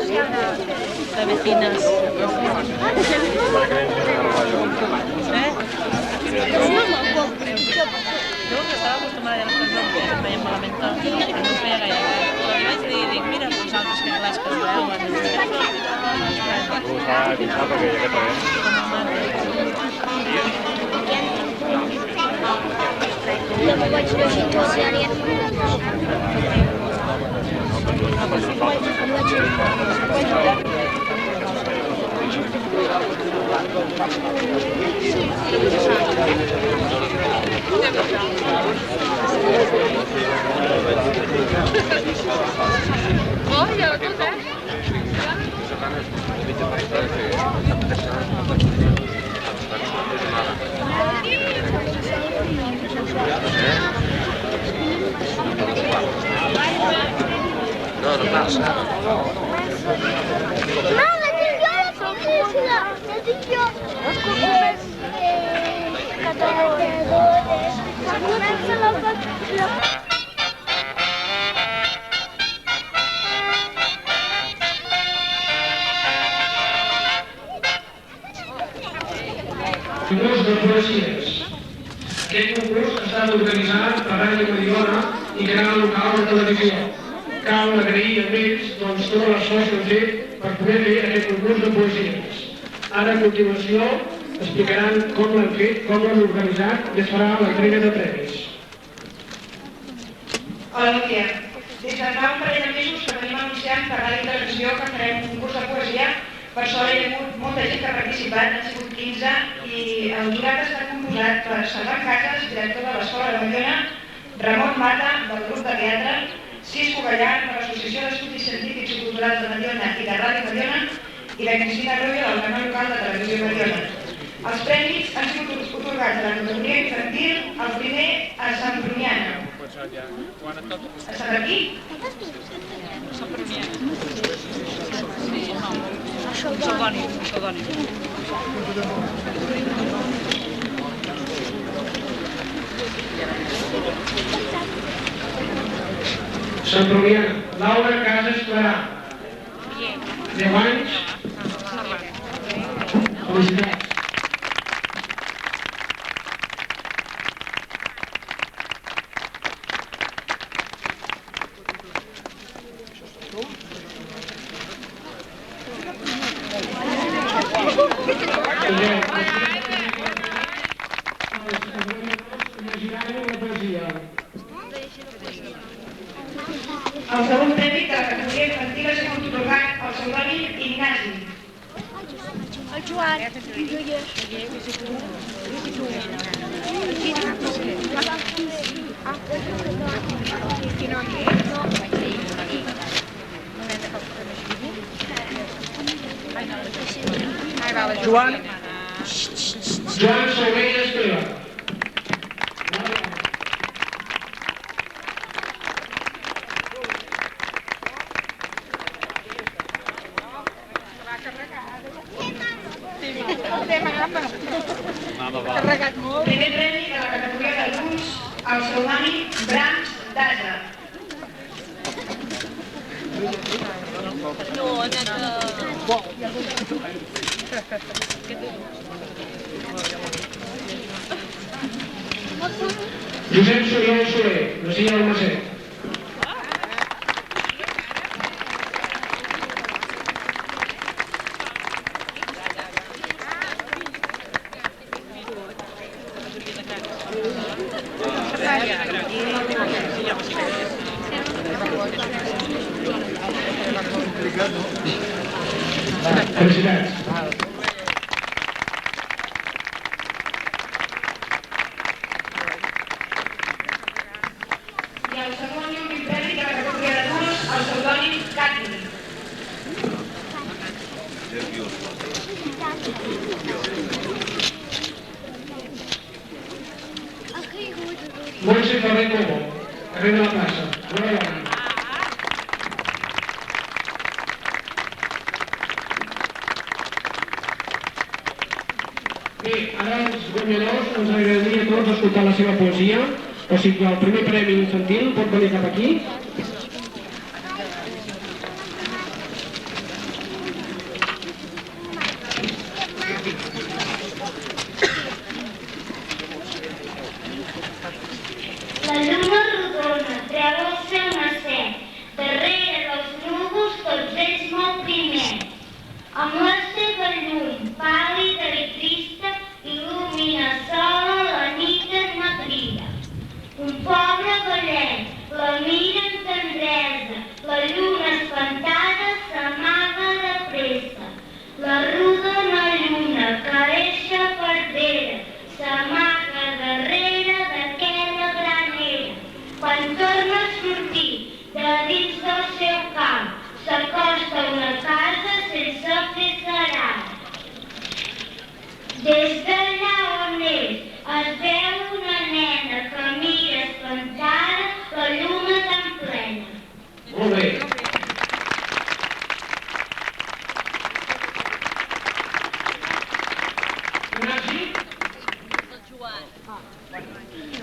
De vecinas. Jo que estava acostumada a les coses que es feien malament tot, que no es feia gaire bé. Però li vaig dir, dic, mira vosaltres que clar, que es veuen. Perquè ja que Jo que vaig llegir la sèrie. No, no passa. No, la tinc jo, la película. La tinc jo. Comença la factura. Concurs de poesies. Aquest concurs ha estat organitzat per Ràdio Mediona i canal local de televisió. Cal agrair a ells tot l'esforç que han fet per poder fer aquest concurs de poesies. Ara, a continuació, explicaran com l'han fet, com l'han organitzat i es farà l'entrega de premis. Hola, bon dia. Des de fa un parell de mesos que venim anunciant per Ràdio i Televisió que farem un concurs de poesia. Per sort hi ha hagut molta gent que ha participat, han sigut 15, i el jurat està composat per Serrat Casas, director de l'Escola de Mediona, Ramon Mata, del grup de teatre, Cisco Gallar, de l'Associació d'Estudis Científics i Culturals de Mediona i de Ràdio Mediona, i la Cristina Rubio, del canal local de Televisió Mediona. Els premis han sigut otorgats a la categoria infantil, el primer a Sant Bruniana. A Sant aquí? Pseudònim. Sant Bruniana, Laura Casas Clarà. 10 anys. Felicitats. El segon premi de la categoria infantil ha sigut otorgat al pseudònim Ignasi. El Joan. Joan Soler i Esteve. Primer premi de la categoria d'adults al pseudònim Brahms d'Asa. Josep Soriol Soler, Masia del Maset. Felicitats. I el segon i últim premi de la categoria d'adults al pseudònim Cati. Montse Ferrer Cobo, carrer de la plaça. Enhorabona. Bé, ara els guanyadors ens agradaria a tots escoltar la seva poesia, o sigui que el primer premi infantil pot venir cap aquí. Amb la seva llum pàl·lida i trista il·lumina sola la nit esmagrida. Un pobre vellet la mira amb tendresa, la lluna espantada s'amaga de pressa. La rodona lluna que eixa per dere s'amaga darrere d'aquella granera. Quan torna a sortir de dins del seu camp, s'acosta a una casa sense fer serà. Des d'allà on és, es veu una nena que mira espantada la lluna tan plena. Molt bé. Ignasi?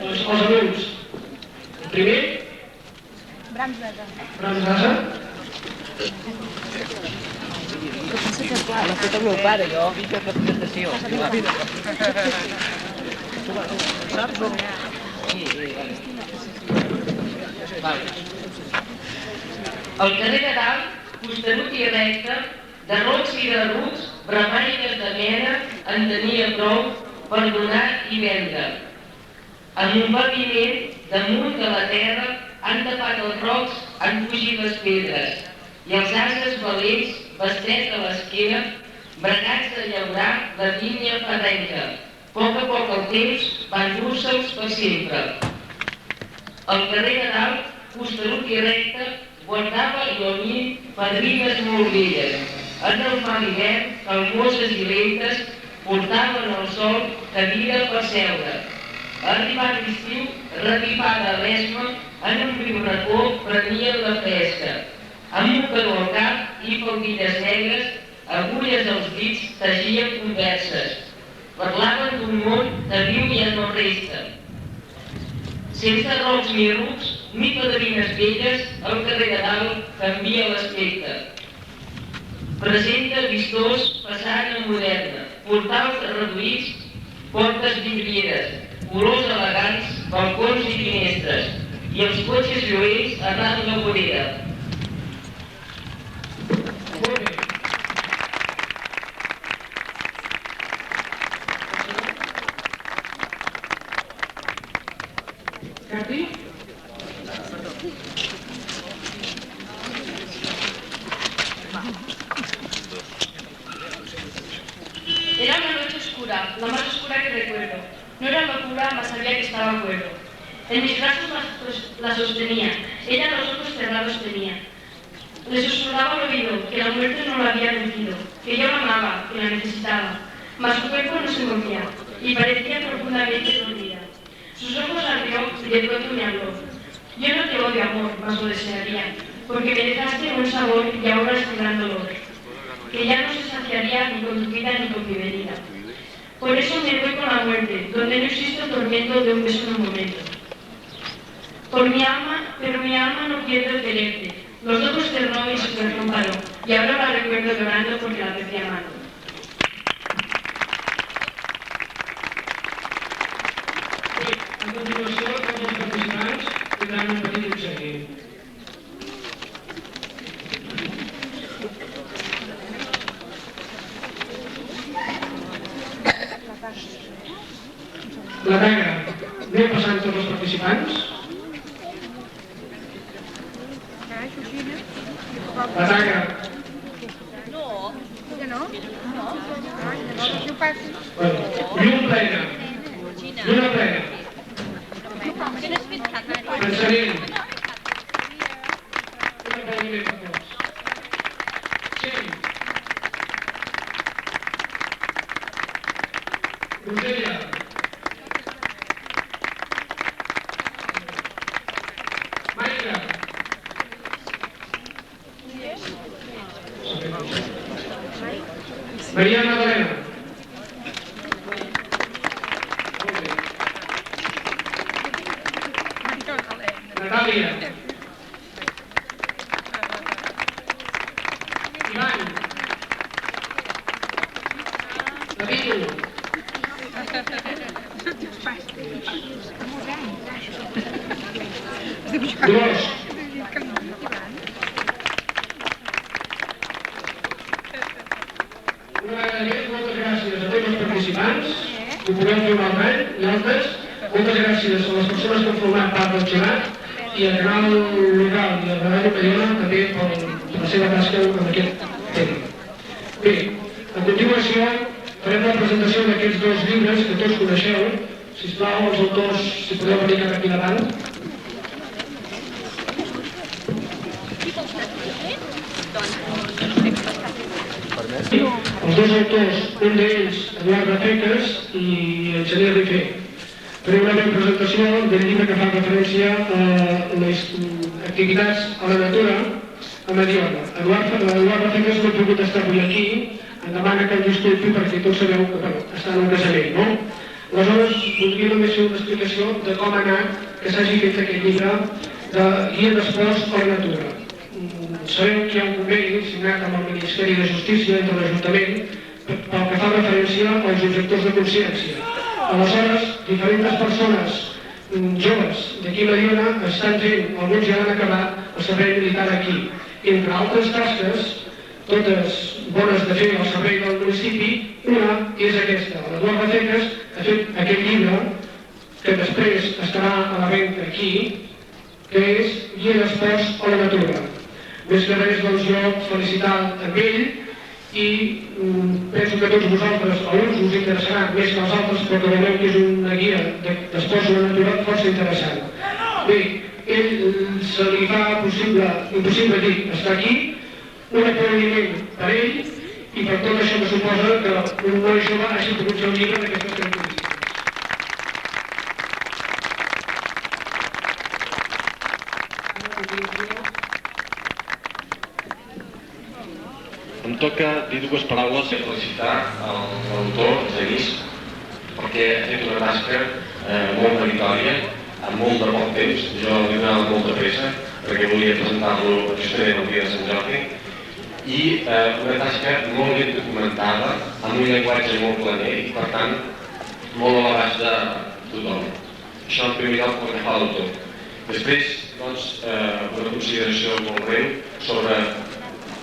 Els adults. El primer? Brahms Asa. L'ha fet el meu pare, jo vinc a representació. Al carrer de dalt, costerut i recte, de rots i de ruts, bramàniques de mena, en tenia prou per donar i vendre. En un paviment, damunt de la terra, han tapat els rocs, han fugit les pedres, i els ases valents, vestets a l'esquena, bregats de llaurar la vinya fadenca. A poc el temps va endur-se'ls per sempre. Al carrer de dalt, costerut i recte, guardava i al mig padrines molt velles. En el mal hivern, calmoses i lentes, portaven al sol cadira per seure. Arribat l'estiu, revipada a l'esma, en un riu racó prenien la fresca. Amb un canó al cap i faldilles negres, agulles als dits tegien converses. Parlaven d'un món que viu i ja no resta. Sense rocs ni rucs, ni padrines velles, el carrer de dalt canvia l'aspecte. Presenta vistós façana moderna, portals reduïts, portes vidrieres, colors elegants, balcons i finestres, i els cotxes lluents arran la vorera. Molt bé. Cati? Era una noche oscura, la más oscura que recuerdo. No era locura, mas sabía que estaba acuerdo. En mis brazos la sostenía, ella los ojos cerrados tenía. Le susurraba al oído que la muerte no la había vencido, que yo la amaba, que la necesitaba, mas su cuerpo no se movía y parecía profundamente dormida. Sus ojos abrió y de pronto me habló. Yo no te odio, amor, mas lo desearía, porque me dejaste un sabor y ahora es un gran dolor, que ya no se saciaría ni con tu vida ni con mi venida. Por eso me voy con la muerte, donde no existe el tormento de un beso en un momento. Pero mi alma no pierde el quererte. Los ojos cerró y su corazón paró, y ahora la recuerdo llorando porque la perdí amando. A continuació, tots els participants tindran un petit obsequi. La tagra. Anem passant tots els participants. La tagra. Llum plena. Lluna plena. Pensament. Un aplaudiment per tots. Xem. Rosella. Maica. Maria Magdalena. Natàlia. Ivan. David. Dolors. Una vegada més, moltes gràcies a tots els participants, que ho podem fer un altre any i altres. Moltes gràcies a les persones que han format part del jurat i al canal local i al Ràdio Mediona també per la seva tasca en aquest tema. Bé, a continuació farem la presentació d'aquests dos llibres que tots coneixeu. Sisplau, els autors, si podeu venir cap aquí davant. Els dos autors, un d'ells, Eduard Rafeques i el Xavier Rifé. Faré una breu presentació del llibre que fa referència a les activitats a la natura a Mediona. Eduard Rafeques no ha pogut estar avui aquí, em demana que el disculpi perquè tots sabeu que està en un casament, no? Aleshores, voldria només fer una explicació de com ha anat que s'hagi fet aquest llibre de guia d'esports a la natura. Sabeu que hi ha un conveni signat amb el Ministeri de Justícia entre l'Ajuntament pel que fa referència als objectors de consciència. Aleshores, diferents persones joves d'aquí a Mediona estan fent, alguns ja han acabat el servei militar aquí. Entre altres tasques, totes bones de fer al servei del municipi, una és aquesta. L'Eduard Rafeques ha fet aquest llibre, que després estarà a la venda aquí, que és Guia d'Esports a la Natura. Més que res, doncs jo felicitar amb ell i penso que a tots vosaltres, a uns us interessarà més que als altres, però que veureu que és una guia d'esports a la natura força interessant. Bé, ell se li fa impossible dir estar aquí, un aplaudiment per ell i per tot això que suposa que un noi jove hagi pogut fer un llibre d'aquestes característiques. Em toca dir dues paraules i felicitar l'autor, Genís, perquè ha fet una tasca molt meritòria, amb molt de poc temps. Jo li donava molta pressa, perquè volia presentar-lo justament el dia de Sant Jordi, i una tasca molt ben documentada, amb un llenguatge molt planer i, per tant, molt a l'abast de tothom. Això en primer lloc pel que fa a l'autor. Després, doncs, una consideració molt breu sobre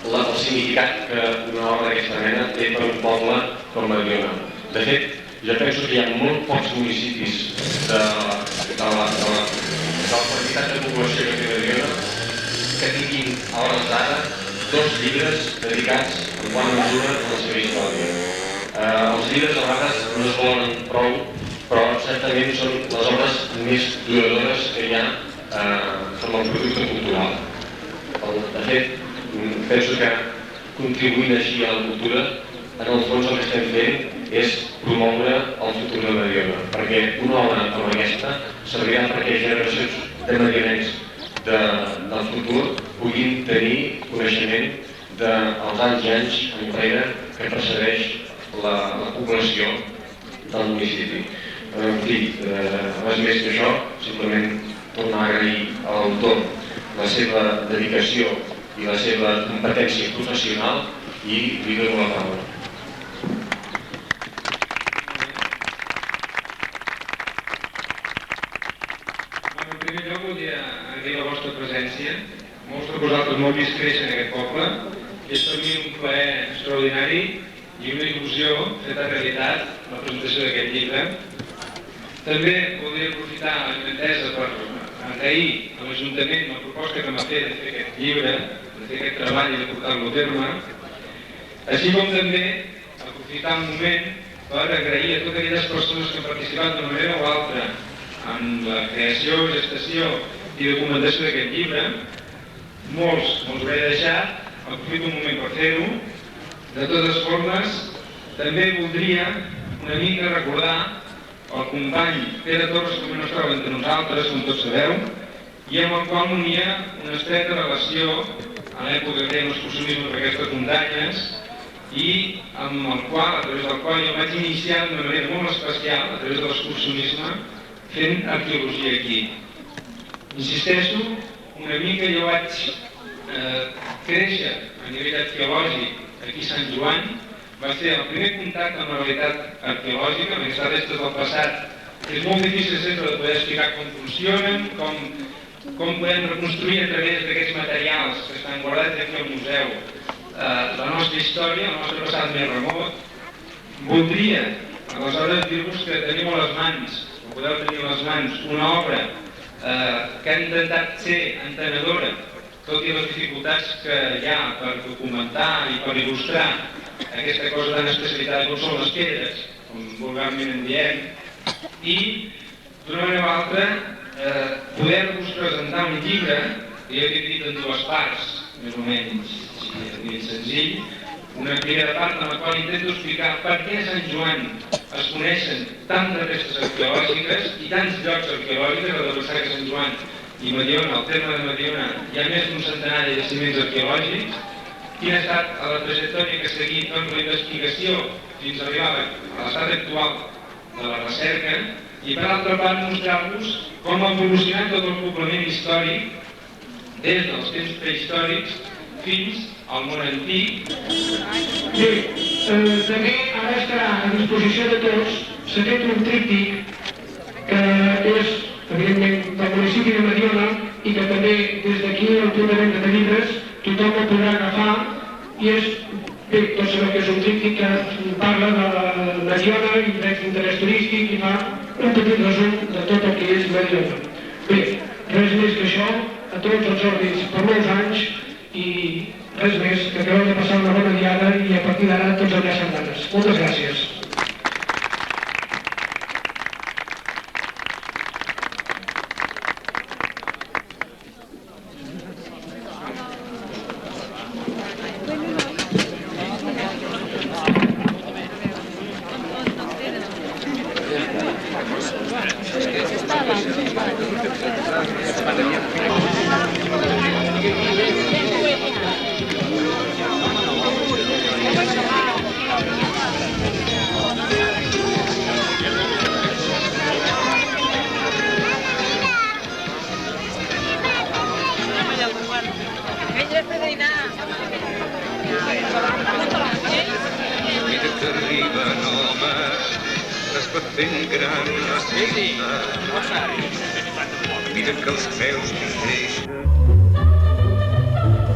el significat que una obra d'aquesta mena té per un poble com Mediona. De fet, jo penso que hi ha molt pocs municipis de la quantitat de població que té Mediona que tinguin a hores d'ara dos llibres dedicats en bona mesura a la seva història. Els llibres a vegades no es volen prou, però certament són les obres més duradores que hi ha com a producte cultural. De fet, penso que contribuint així a la cultura, en el fons el que estem fent és promoure el futur de Mediona, perquè una obra com aquesta servirà perquè generacions de medionencs del futur puguin tenir coneixement dels anys i anys enrere que precedeix la població del municipi. En fi, res més que això, simplement tornar a agrair a l'autor la seva dedicació i la seva competència professional i li dono la paraula. En primer lloc voldria agrair la vostra presència. Molts de vosaltres m'heu vist créixer en aquest poble. És per mi un plaer extraordinari i una il·lusió feta realitat la presentació d'aquest llibre. També voldria aprofitar la inventesa per agrair a l'Ajuntament la proposta que m'ha fet de fer aquest llibre, de fer aquest treball i de portar-lo a terme, així com també aprofitar un moment per agrair a totes aquelles persones que han participat d'una manera o altra en la creació, gestació i documentació d'aquest llibre. Molts ho hauré deixat, aprofito un moment per fer-ho. De totes formes, també voldria una mica recordar el company Pere Torres, que no es troba entre nosaltres, com tots sabeu, i amb el qual unia una estreta relació a l'època que fèiem l'excursionisme per aquestes muntanyes i amb el qual, a través del qual jo vaig iniciar d'una manera molt especial, a través de l'excursionisme, fent arqueologia aquí. Insisteixo, una mica jo vaig créixer a nivell arqueològic aquí a Sant Joan, va ser el primer contacte amb la realitat arqueològica, amb aquestes restes del passat, que és molt difícil sempre de poder explicar com funcionen, com podem reconstruir a través d'aquests materials que estan guardats aquí al museu la nostra història, el nostre passat més remot. Voldria, aleshores, dir-vos que tenim a les mans, o podeu tenir a les mans, una obra que ha intentat ser entenedora, tot i les dificultats que hi ha per documentar i per il·lustrar aquesta cosa tan especialitzada com són les pedres, com vulgarment en diem, i d'una manera o altra poder-vos presentar un llibre que jo he dividit en dues parts, més o menys, així a nivell senzill. Una primera part en la qual intento explicar per què a Sant Joan es coneixen tantes restes arqueològiques i tants llocs arqueològics, a pensar que a Sant Joan i Mediona, al terme de Mediona, hi ha més d'un centenar de jaciments arqueològics, quina ha estat la trajectòria que ha seguit la investigació fins a arribar a l'estat actual de la recerca, i per altra part mostrar-vos com ha evolucionat tot el poblament històric des dels temps prehistòrics fins al món antic. Bé, també ara estarà a disposició de tots s'ha fet un tríptic que és, evidentment, del municipi de Mediona i que també des d'aquí, al punt de venda de llibres, tothom el podrà agafar i és, bé, tots sabeu que és un tríptic que parla de Mediona i drets d'interès turístic i fa un petit resum de tot el que és Mediona. Bé, res més que això, a tots els ordis per molts anys i res més, que acabeu de passar una bona diada i a partir d'ara tots allà setmanes. Moltes gràcies. Mira que arriben homes, es va fent gran la ciutat. Mira que els peus t'hi deixen